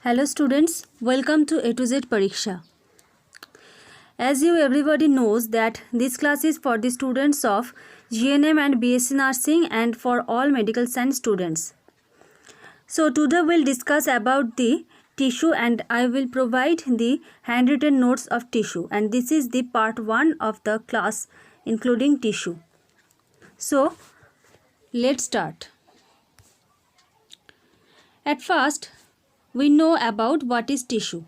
Hello students, welcome to A to Z Pariksha. As you everybody knows that this class is for the students of GNM and BSc Nursing and for all medical science students. So today we'll discuss about the tissue and I will provide the handwritten notes of tissue, and this is the part 1 of the class including tissue. So let's start. At first, we know about what is tissue.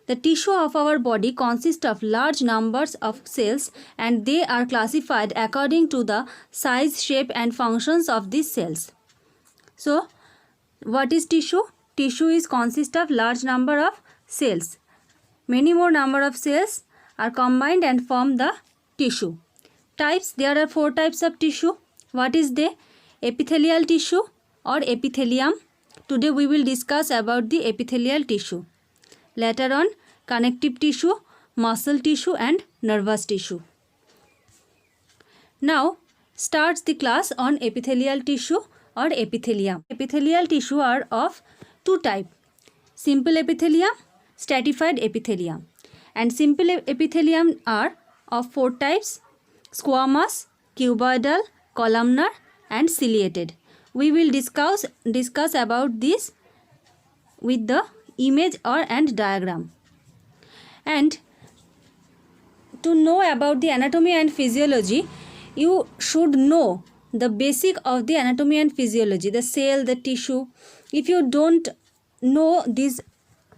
The tissue of our body consists of large numbers of cells and they are classified according to the size, shape and functions of these cells. So, what is tissue? Tissue is consist of large number of cells. Many more number of cells are combined and form the tissue. Types, there are 4 types of tissue. What is they? Epithelial tissue or epithelium. Today we will discuss about the epithelial tissue. Later on, connective tissue, muscle tissue and nervous tissue. Now starts the class on epithelial tissue or epithelium. Epithelial tissue are of 2 types. Simple epithelium, stratified epithelium. And simple epithelium are of 4 types: squamous, cuboidal, columnar and ciliated. We will discuss about this with the image and diagram. And to know about the anatomy and physiology, you should know the basic of the anatomy and physiology, the cell, the tissue. If you don't know these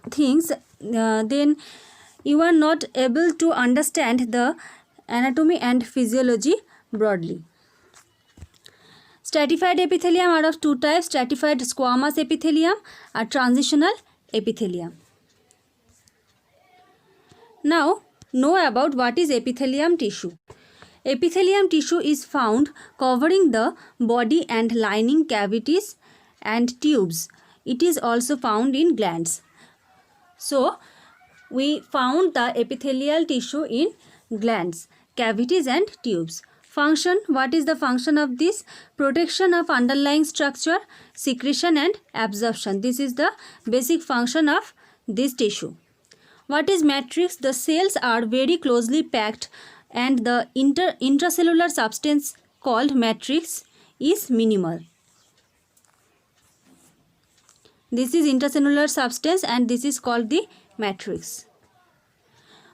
things, then you are not able to understand the anatomy and physiology broadly. Stratified epithelium are of 2 types: stratified squamous epithelium or transitional epithelium. Now know about what is epithelium tissue. Epithelium tissue is found covering the body and lining cavities and tubes. It is also found in glands. So we found the epithelial tissue in glands, cavities and tubes. Function, what is the function of this? Protection of underlying structure, secretion and absorption. This is the basic function of this tissue. What is matrix? The cells are very closely packed and the intracellular substance called matrix is minimal. This is intracellular substance and this is called the matrix.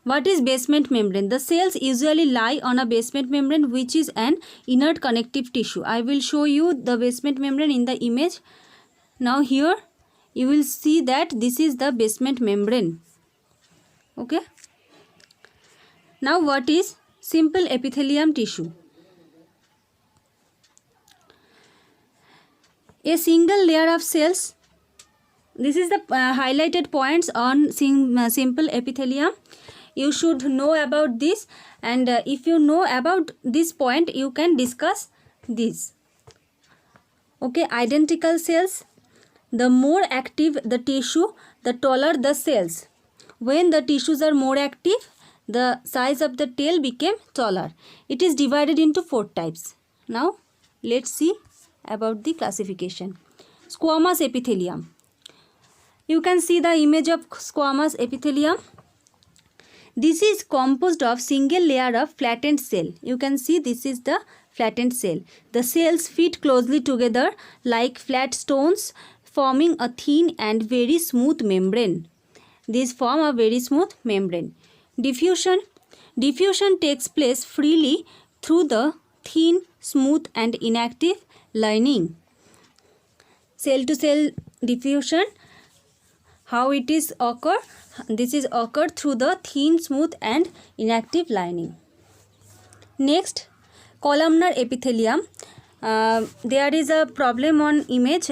What is basement membrane? The cells usually lie on a basement membrane which is an inert connective tissue. I will show you the basement membrane in the image. Now here you will see that this is the basement membrane. Okay. Now what is simple epithelium tissue? A single layer of cells. This is the highlighted points on simple epithelium. You should know about this, and if you know about this point, you can discuss this. Okay, identical cells. The more active the tissue, the taller the cells. When the tissues are more active, the size of the tail became taller. It is divided into 4 types. Now, let's see about the classification. Squamous epithelium. You can see the image of squamous epithelium. This is composed of single layer of flattened cell. You can see this is the flattened cell. The cells fit closely together like flat stones, forming a thin and very smooth membrane. These form a very smooth membrane. Diffusion. Diffusion takes place freely through the thin, smooth and inactive lining. Cell to cell diffusion. How it is occur? This is occurred through the thin, smooth and inactive lining. Next, columnar epithelium. There is a problem on image.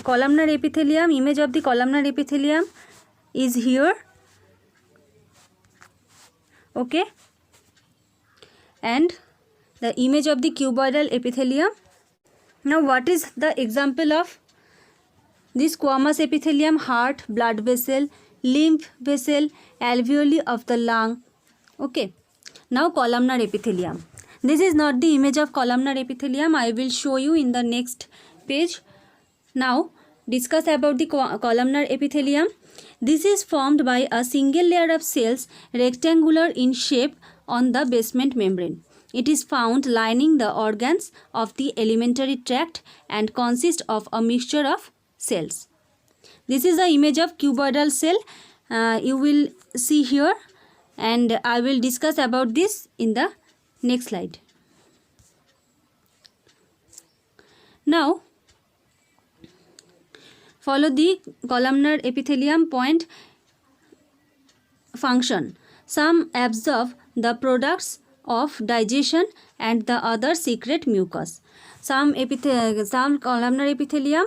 Columnar epithelium, image of the columnar epithelium is here. Okay. And the image of the cuboidal epithelium. Now what is the example of this squamous epithelium? Heart, blood vessel, lymph vessel, alveoli of the lung. Okay. Now columnar epithelium. This is not the image of columnar epithelium. I will show you in the next page. Now discuss about the columnar epithelium. This is formed by a single layer of cells rectangular in shape on the basement membrane. It is found lining the organs of the alimentary tract and consists of a mixture of cells. This is the image of cuboidal cell. You will see here, and I will discuss about this in the next slide. Now, follow the columnar epithelium point function. Some absorb the products of digestion and the other secrete mucus. Some columnar epithelium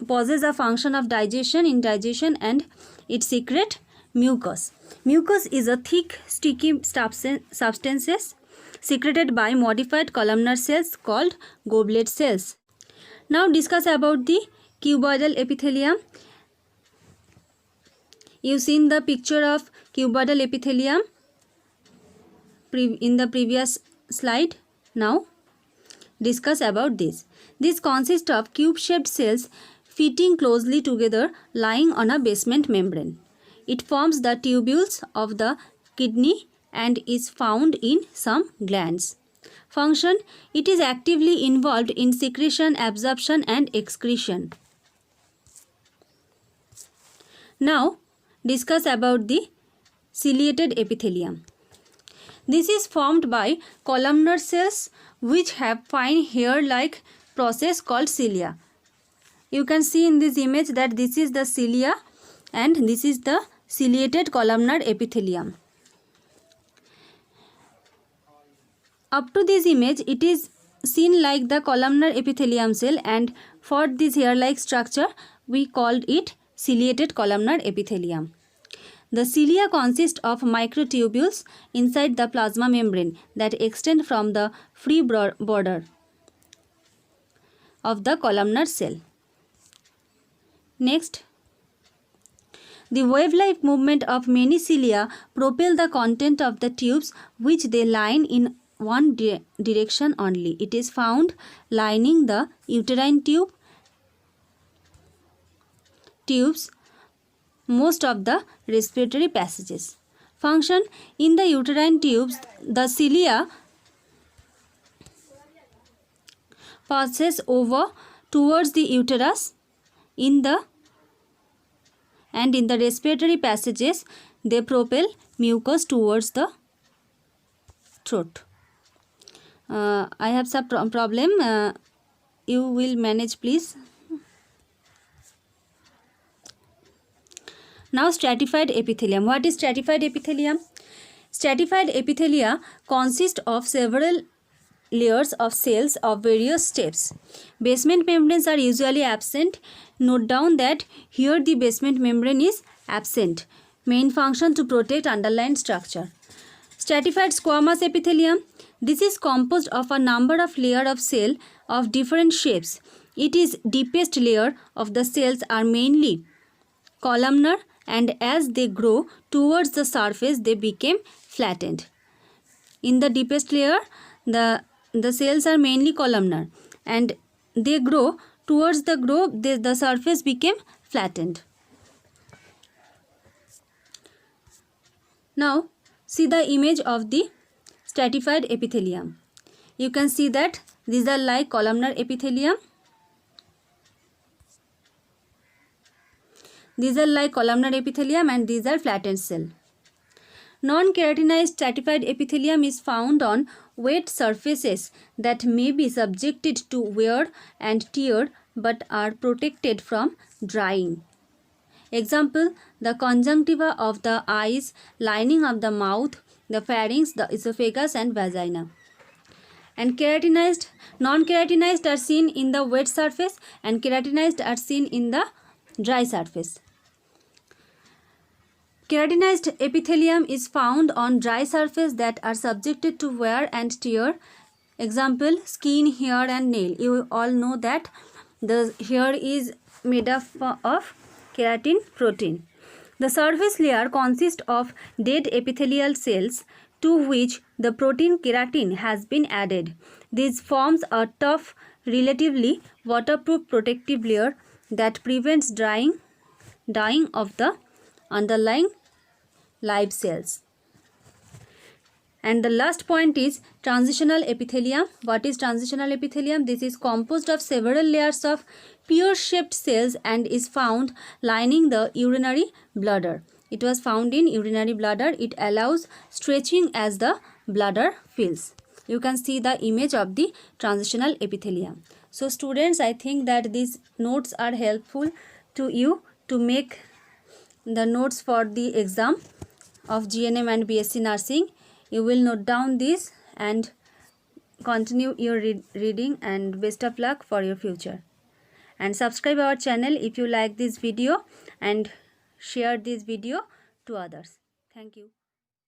possess a function of digestion, indigestion, and it secrete mucus. Mucus is a thick, sticky substances secreted by modified columnar cells called goblet cells. Now discuss about the cuboidal epithelium. You've seen the picture of cuboidal epithelium in the previous slide. Now discuss about this. This consists of cube-shaped cells fitting closely together lying on a basement membrane. It forms the tubules of the kidney and is found in some glands. Function: it is actively involved in secretion, absorption and excretion. Now discuss about the ciliated epithelium. This is formed by columnar cells which have fine hair-like process called cilia. You can see in this image that this is the cilia and this is the ciliated columnar epithelium. Up to this image, it is seen like the columnar epithelium cell, and for this hair-like structure, we called it ciliated columnar epithelium. The cilia consist of microtubules inside the plasma membrane that extend from the free border of the columnar cell. Next, the wave-like movement of many cilia propel the content of the tubes which they line in one direction only. It is found lining the uterine tubes, most of the respiratory passages. Function: in the uterine tubes, the cilia passes over towards the uterus. In the respiratory passages, they propel mucus towards the throat. I have some problem. You will manage, please. Now, stratified epithelium. What is stratified epithelium? Stratified epithelia consist of several layers of cells of various steps. Basement membranes are usually absent. Note down that here the basement membrane is absent. Main function: to protect underlying structure. Stratified squamous epithelium. This is composed of a number of layers of cell of different shapes. It is deepest layer of the cells are mainly columnar, and as they grow towards the surface, they become flattened. In the deepest layer, the cells are mainly columnar, and they grow towards the surface became flattened. Now see the image of the stratified epithelium. You can see that these are like columnar epithelium. These are like columnar epithelium and these are flattened cell. Non-keratinized stratified epithelium is found on wet surfaces that may be subjected to wear and tear but are protected from drying. Example: the conjunctiva of the eyes, lining of the mouth, the pharynx, the esophagus and vagina. And keratinized, non-keratinized are seen in the wet surface and keratinized are seen in the dry surface. Keratinized epithelium is found on dry surface that are subjected to wear and tear. Example: skin, hair and nail. You all know that the hair is made up of keratin protein. The surface layer consists of dead epithelial cells to which the protein keratin has been added. This forms a tough, relatively waterproof protective layer that prevents dying of the underlying live cells. And the last point is transitional epithelium. What is transitional epithelium? This is composed of several layers of pear-shaped cells and is found lining the urinary bladder. It was found in urinary bladder. It allows stretching as the bladder fills. You can see the image of the transitional epithelium. So students, I think that these notes are helpful to you to make the notes for the exam of GNM and BSc Nursing. You will note down this and continue your reading, and best of luck for your future. And subscribe our channel if you like this video and share this video to others. Thank you.